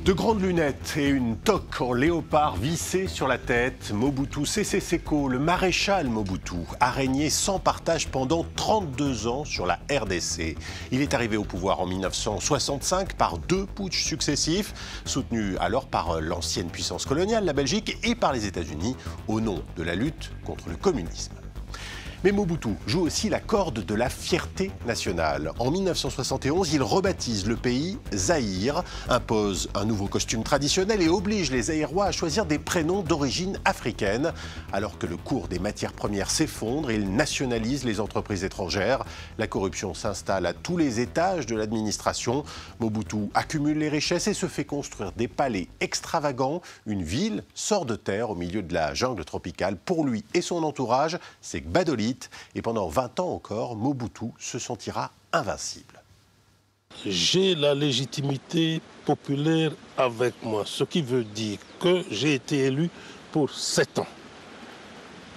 De grandes lunettes et une toque en léopard vissée sur la tête, Mobutu Sese Seko, le maréchal Mobutu, a régné sans partage pendant 32 ans sur la RDC. Il est arrivé au pouvoir en 1965 par 2 putschs successifs, soutenus alors par l'ancienne puissance coloniale, la Belgique, et par les États-Unis, au nom de la lutte contre le communisme. Mais Mobutu joue aussi la corde de la fierté nationale. En 1971, il rebaptise le pays Zaïre, impose un nouveau costume traditionnel et oblige les Zaïrois à choisir des prénoms d'origine africaine. Alors que le cours des matières premières s'effondre, il nationalise les entreprises étrangères. La corruption s'installe à tous les étages de l'administration. Mobutu accumule les richesses et se fait construire des palais extravagants. Une ville sort de terre au milieu de la jungle tropicale. Pour lui et son entourage, c'est Gbadolite. Et pendant 20 ans encore, Mobutu se sentira invincible. J'ai la légitimité populaire avec moi, ce qui veut dire que j'ai été élu pour 7 ans.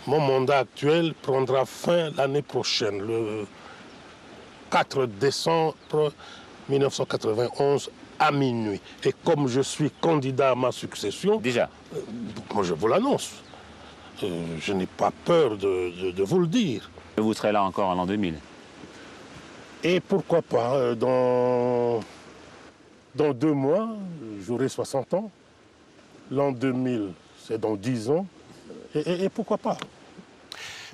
Mon mandat actuel prendra fin l'année prochaine, le 4 décembre 1991 à minuit. Et comme je suis candidat à ma succession, déjà, moi je vous l'annonce. Je n'ai pas peur de vous le dire. Vous serez là encore en l'an 2000. Et pourquoi pas, dans 2 mois, j'aurai 60 ans. L'an 2000, c'est dans 10 ans. Et pourquoi pas?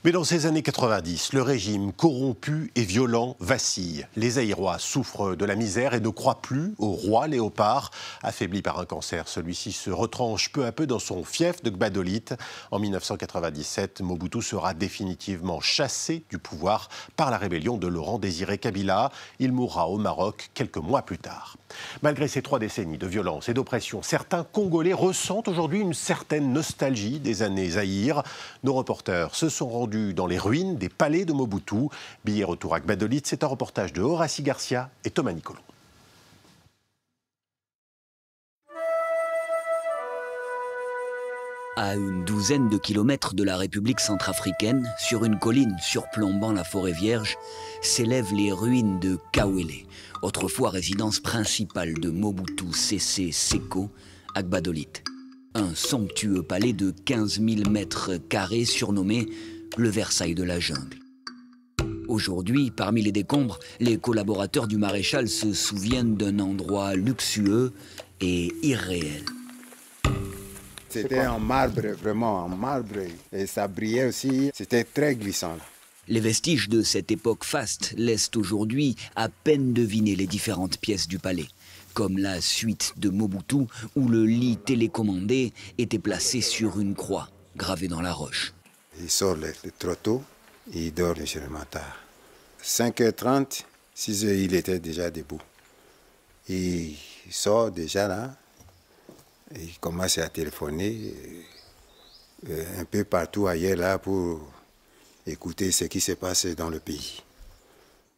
Mais dans ces années 90, le régime corrompu et violent vacille. Les Zaïrois souffrent de la misère et ne croient plus au roi léopard. Affaibli par un cancer, celui-ci se retranche peu à peu dans son fief de Gbadolite. En 1997, Mobutu sera définitivement chassé du pouvoir par la rébellion de Laurent Désiré Kabila. Il mourra au Maroc quelques mois plus tard. Malgré ces 3 décennies de violence et d'oppression, certains Congolais ressentent aujourd'hui une certaine nostalgie des années Zaïre. Nos reporters se sont rendus dans les ruines des palais de Mobutu. Billet retour à Gbadolite, c'est un reportage de Horaci Garcia et Thomas Nicolon. À une douzaine de kilomètres de la République centrafricaine, sur une colline surplombant la forêt vierge, s'élèvent les ruines de Kawele, autrefois résidence principale de Mobutu Sese Seko à Gbadolite. Un somptueux palais de 15 000 mètres carrés surnommé le Versailles de la jungle. Aujourd'hui, parmi les décombres, les collaborateurs du maréchal se souviennent d'un endroit luxueux et irréel. C'était en marbre, vraiment en marbre, et ça brillait aussi, c'était très glissant. Là. Les vestiges de cette époque faste laissent aujourd'hui à peine deviner les différentes pièces du palais, comme la suite de Mobutu où le lit télécommandé était placé sur une croix gravée dans la roche. Il sort trop tôt, il dort légèrement tard. 5h30, 6h, il était déjà debout. Il sort déjà là, et il commence à téléphoner un peu partout ailleurs là pour écouter ce qui se passe dans le pays.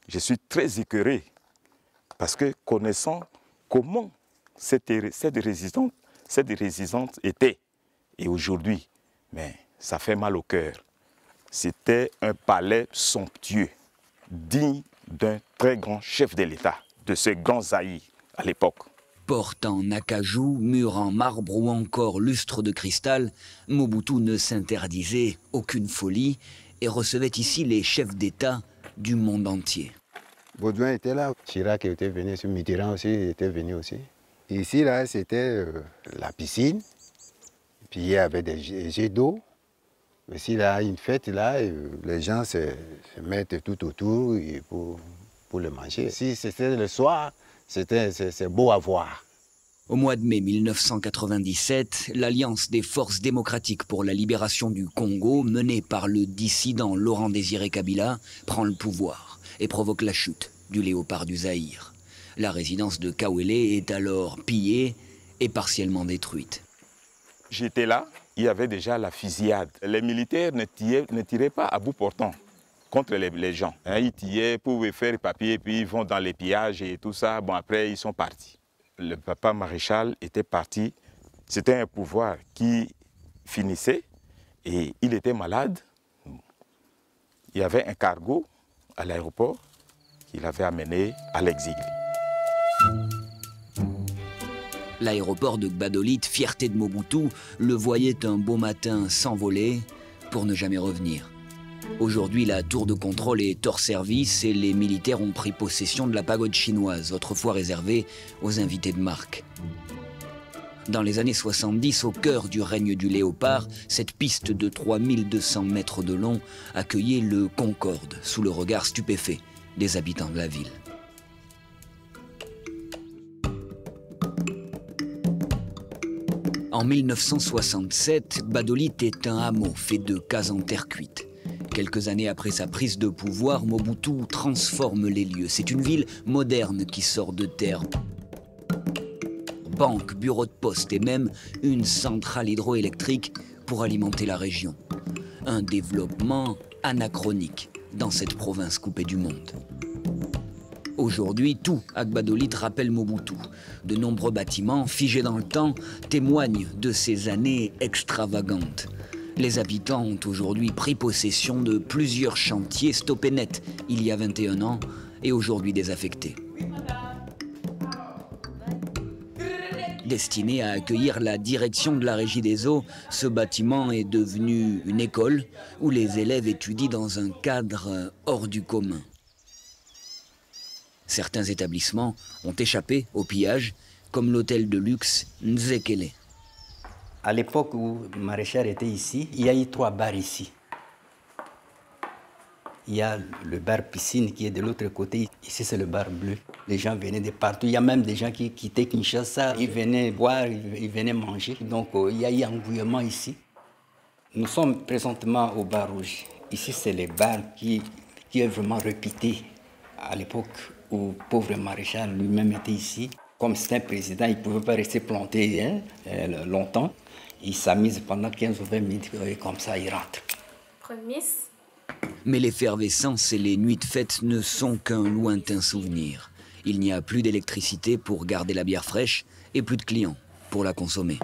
Je suis très écœuré parce que connaissant comment cette résistance était, et aujourd'hui, mais ça fait mal au cœur. C'était un palais somptueux, digne d'un très grand chef de l'État, de ce grand Zaïre à l'époque. Porte en acajou, mur en marbre ou encore lustre de cristal, Mobutu ne s'interdisait aucune folie et recevait ici les chefs d'État du monde entier. Baudouin était là, Chirac était venu, Mitterrand aussi était venu aussi. Ici, là, c'était la piscine, puis il y avait des jets d'eau. Mais s'il y a une fête, là, les gens se mettent tout autour pour le manger. Si c'était le soir, c'est beau à voir. Au mois de mai 1997, l'Alliance des forces démocratiques pour la libération du Congo, menée par le dissident Laurent Désiré Kabila, prend le pouvoir et provoque la chute du léopard du Zaïre. La résidence de Kawele est alors pillée et partiellement détruite. J'étais là, il y avait déjà la fusillade. Les militaires ne tiraient pas à bout portant contre les gens. Ils tiraient pour faire les papiers, puis ils vont dans les pillages et tout ça. Bon, après, ils sont partis. Le papa maréchal était parti. C'était un pouvoir qui finissait et il était malade. Il y avait un cargo à l'aéroport qu'il avait amené à l'exil. L'aéroport de Gbadolite, fierté de Mobutu, le voyait un beau matin s'envoler pour ne jamais revenir. Aujourd'hui, la tour de contrôle est hors service et les militaires ont pris possession de la pagode chinoise, autrefois réservée aux invités de marque. Dans les années 70, au cœur du règne du léopard, cette piste de 3200 mètres de long accueillait le Concorde, sous le regard stupéfait des habitants de la ville. En 1967, Gbadolite est un hameau fait de cases en terre cuite. Quelques années après sa prise de pouvoir, Mobutu transforme les lieux. C'est une ville moderne qui sort de terre. Banque, bureau de poste et même une centrale hydroélectrique pour alimenter la région. Un développement anachronique dans cette province coupée du monde. Aujourd'hui, tout à Gbadolite rappelle Mobutu. De nombreux bâtiments figés dans le temps témoignent de ces années extravagantes. Les habitants ont aujourd'hui pris possession de plusieurs chantiers stoppés net il y a 21 ans et aujourd'hui désaffectés. Destiné à accueillir la direction de la Régie des eaux, ce bâtiment est devenu une école où les élèves étudient dans un cadre hors du commun. Certains établissements ont échappé au pillage, comme l'hôtel de luxe Nzekele. À l'époque où Maréchal était ici, il y a eu 3 bars ici. Il y a le bar piscine qui est de l'autre côté. Ici, c'est le bar bleu. Les gens venaient de partout. Il y a même des gens qui quittaient Kinshasa. Ils venaient boire, ils venaient manger. Donc, il y a eu un engouillement ici. Nous sommes présentement au bar rouge. Ici, c'est le bar qui est vraiment réputé à l'époque où le pauvre Maréchal lui-même était ici. Comme c'est un président, il ne pouvait pas rester planté longtemps. Il s'amuse pendant 15 ou 20 minutes et comme ça, il rentre. Prémisse. Mais l'effervescence et les nuits de fête ne sont qu'un lointain souvenir. Il n'y a plus d'électricité pour garder la bière fraîche et plus de clients pour la consommer.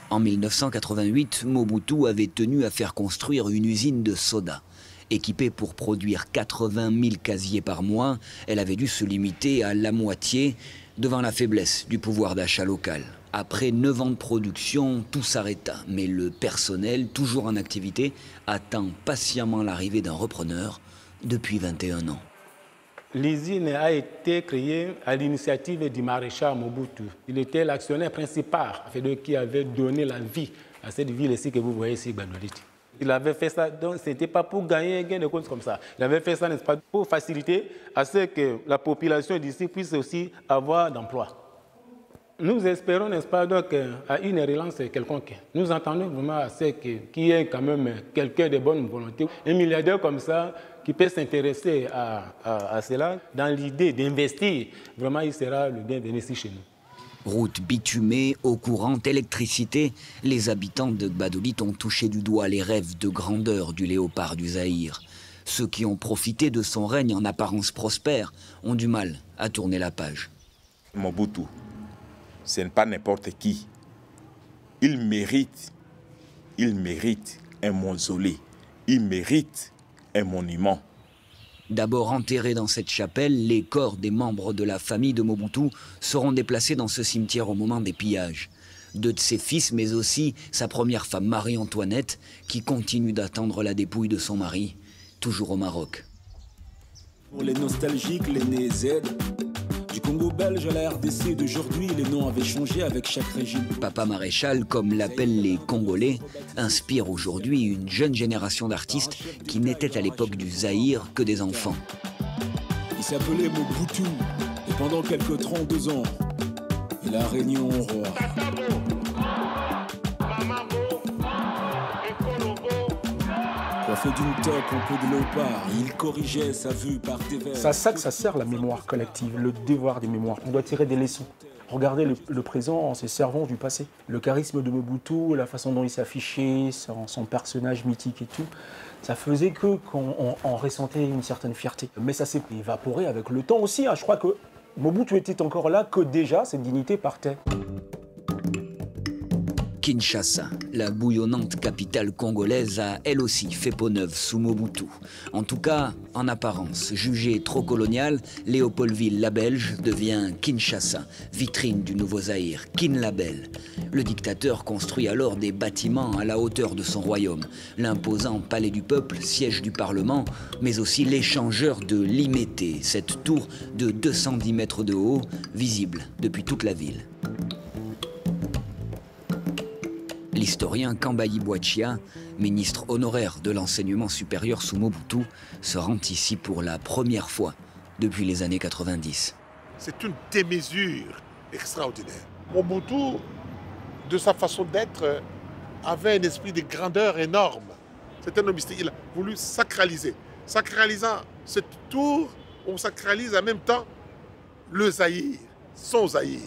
En 1988, Mobutu avait tenu à faire construire une usine de soda. Équipée pour produire 80 000 casiers par mois, elle avait dû se limiter à la moitié devant la faiblesse du pouvoir d'achat local. Après 9 ans de production, tout s'arrêta, mais le personnel, toujours en activité, attend patiemment l'arrivée d'un repreneur depuis 21 ans. L'usine a été créée à l'initiative du maréchal Mobutu. Il était l'actionnaire principal, qui avait donné la vie à cette ville ici que vous voyez ici, Gbadolite. Il avait fait ça, donc ce n'était pas pour gagner un gain de cause comme ça. Il avait fait ça, n'est-ce pas, pour faciliter à ce que la population d'ici puisse aussi avoir d'emploi. Nous espérons, n'est-ce pas, donc, à une relance quelconque. Nous entendons vraiment à ce qu'il y ait quand même quelqu'un de bonne volonté, un milliardaire comme ça, qui peut s'intéresser à cela, dans l'idée d'investir. Vraiment, il sera le bienvenu ici chez nous. Route bitumée, eau courante, électricité, les habitants de Gbadolite ont touché du doigt les rêves de grandeur du léopard du Zaïre. Ceux qui ont profité de son règne en apparence prospère ont du mal à tourner la page. Mobutu, ce n'est pas n'importe qui. Il mérite un mausolée, il mérite un monument. D'abord enterrés dans cette chapelle, les corps des membres de la famille de Mobutu seront déplacés dans ce cimetière au moment des pillages. 2 de ses fils, mais aussi sa première femme Marie-Antoinette, qui continue d'attendre la dépouille de son mari, toujours au Maroc. Pour les nostalgiques, les nés Z, du Congo belge à la RDC d'aujourd'hui, les noms avaient changé avec chaque régime. Papa Maréchal, comme l'appellent les Congolais, inspire aujourd'hui une jeune génération d'artistes qui n'étaient à l'époque du Zaïre que des enfants. Il s'appelait Mobutu et pendant quelques 32 ans, il a régné en roi. Coiffé d'une toque en peau de léopard, il corrigeait sa vue par tes vers. C'est à ça que ça sert la mémoire collective, le devoir des mémoires. On doit tirer des leçons. Regarder le présent en se servant du passé. Le charisme de Mobutu, la façon dont il s'affichait, son personnage mythique et tout, ça faisait qu'on ressentait une certaine fierté. Mais ça s'est évaporé avec le temps aussi. Je crois que Mobutu était encore là, que déjà cette dignité partait. Kinshasa, la bouillonnante capitale congolaise, a elle aussi fait peau neuve sous Mobutu. En tout cas, en apparence, jugée trop coloniale, Léopoldville la Belge devient Kinshasa, vitrine du nouveau Zaïre, Kin la Belle. Le dictateur construit alors des bâtiments à la hauteur de son royaume, l'imposant palais du peuple, siège du Parlement, mais aussi l'échangeur de Limété, cette tour de 210 mètres de haut, visible depuis toute la ville. L'historien Kambayi Boachia, ministre honoraire de l'enseignement supérieur sous Mobutu, se rend ici pour la première fois depuis les années 90. C'est une démesure extraordinaire. Mobutu, de sa façon d'être, avait un esprit de grandeur énorme. C'est un homme mystique. Il a voulu sacraliser. Sacralisant cette tour, on sacralise en même temps le Zaïre, son Zaïre.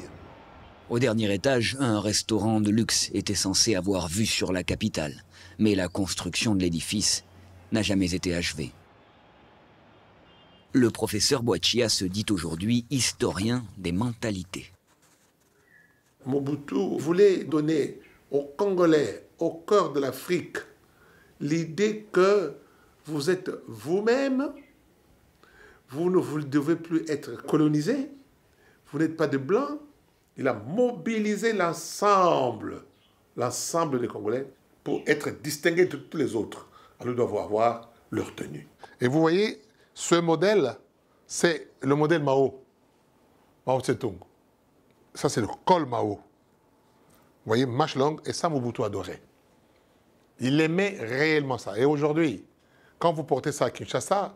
Au dernier étage, un restaurant de luxe était censé avoir vue sur la capitale. Mais la construction de l'édifice n'a jamais été achevée. Le professeur Boachia se dit aujourd'hui historien des mentalités. Mobutu voulait donner aux Congolais, au cœur de l'Afrique, l'idée que vous êtes vous-même, vous ne devez plus être colonisé, vous n'êtes pas de blancs. Il a mobilisé l'ensemble des Congolais pour être distingués de tous les autres. Alors ils doivent avoir leur tenue. Et vous voyez, ce modèle, c'est le modèle Mao. Mao Tse-tung. Ça, c'est le col Mao. Vous voyez, manche longue, et ça, Mobutu adorait. Il aimait réellement ça. Et aujourd'hui, quand vous portez ça à Kinshasa,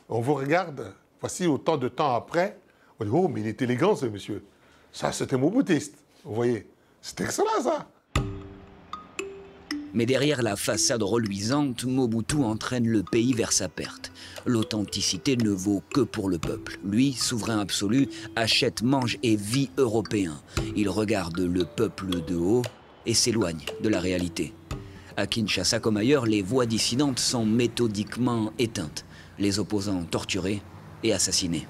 on vous regarde, voici autant de temps après, on dit, oh, mais il est élégant, ce monsieur. Ça, c'était Mobutiste, vous voyez. C'est excellent, ça. Mais derrière la façade reluisante, Mobutu entraîne le pays vers sa perte. L'authenticité ne vaut que pour le peuple. Lui, souverain absolu, achète, mange et vit européen. Il regarde le peuple de haut et s'éloigne de la réalité. À Kinshasa comme ailleurs, les voix dissidentes sont méthodiquement éteintes, les opposants torturés et assassinés.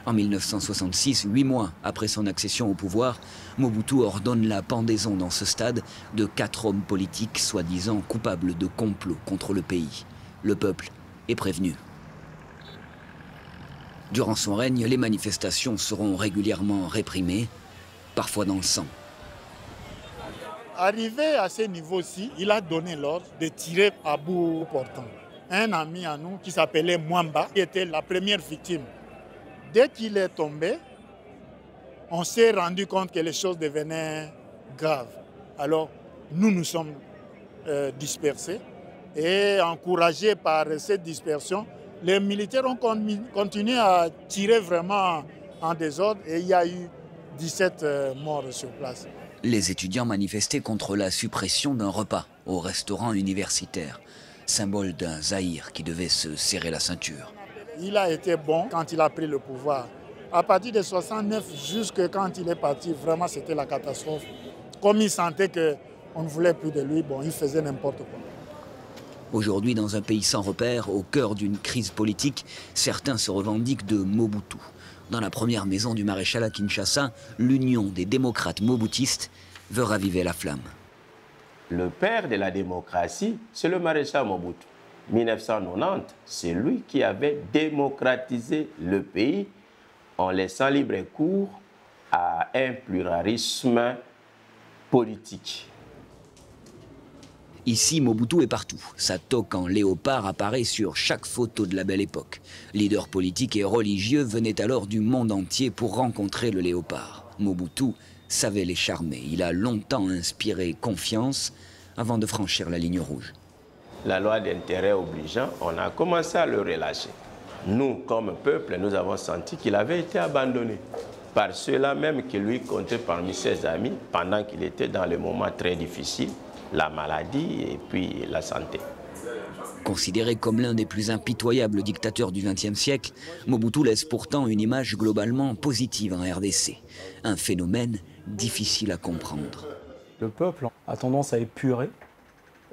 En 1966, 8 mois après son accession au pouvoir, Mobutu ordonne la pendaison dans ce stade de 4 hommes politiques soi-disant coupables de complot contre le pays. Le peuple est prévenu. Durant son règne, les manifestations seront régulièrement réprimées, parfois dans le sang. Arrivé à ce niveau-ci, il a donné l'ordre de tirer à bout portant. Un ami à nous qui s'appelait Mwamba, qui était la première victime. Dès qu'il est tombé, on s'est rendu compte que les choses devenaient graves. Alors, nous sommes dispersés et encouragés par cette dispersion, les militaires ont continué à tirer vraiment en désordre et il y a eu 17 morts sur place. Les étudiants manifestaient contre la suppression d'un repas au restaurant universitaire, symbole d'un Zaïre qui devait se serrer la ceinture. Il a été bon quand il a pris le pouvoir. À partir de 69, jusque quand il est parti, vraiment c'était la catastrophe. Comme il sentait qu'on ne voulait plus de lui, bon, il faisait n'importe quoi. Aujourd'hui, dans un pays sans repère, au cœur d'une crise politique, certains se revendiquent de Mobutu. Dans la première maison du maréchal à Kinshasa, l'Union des démocrates mobutistes veut raviver la flamme. Le père de la démocratie, c'est le maréchal Mobutu. 1990, c'est lui qui avait démocratisé le pays en laissant libre cours à un pluralisme politique. Ici, Mobutu est partout. Sa toque en léopard apparaît sur chaque photo de la belle époque. Leaders politiques et religieux venaient alors du monde entier pour rencontrer le léopard. Mobutu savait les charmer. Il a longtemps inspiré confiance avant de franchir la ligne rouge. La loi d'intérêt obligeant, on a commencé à le relâcher. Nous, comme peuple, nous avons senti qu'il avait été abandonné par ceux-là même qui lui comptaient parmi ses amis pendant qu'il était dans les moments très difficiles, la maladie et puis la santé. Considéré comme l'un des plus impitoyables dictateurs du XXe siècle, Mobutu laisse pourtant une image globalement positive en RDC. Un phénomène difficile à comprendre. Le peuple a tendance à épurer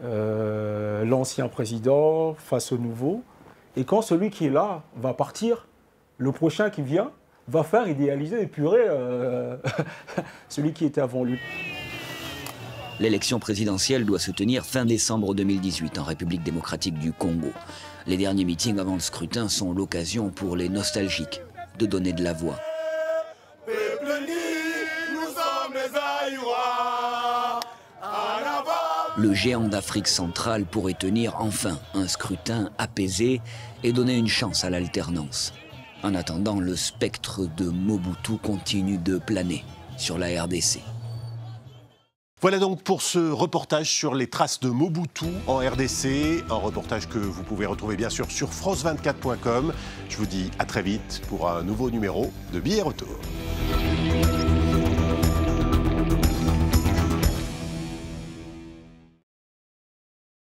l'ancien président face au nouveau. Et quand celui qui est là va partir, le prochain qui vient va faire idéaliser, épurer celui qui était avant lui. L'élection présidentielle doit se tenir fin décembre 2018 en République démocratique du Congo. Les derniers meetings avant le scrutin sont l'occasion pour les nostalgiques de donner de la voix. Le géant d'Afrique centrale pourrait tenir enfin un scrutin apaisé et donner une chance à l'alternance. En attendant, le spectre de Mobutu continue de planer sur la RDC. Voilà donc pour ce reportage sur les traces de Mobutu en RDC, un reportage que vous pouvez retrouver bien sûr sur france24.com. Je vous dis à très vite pour un nouveau numéro de Billets Retour.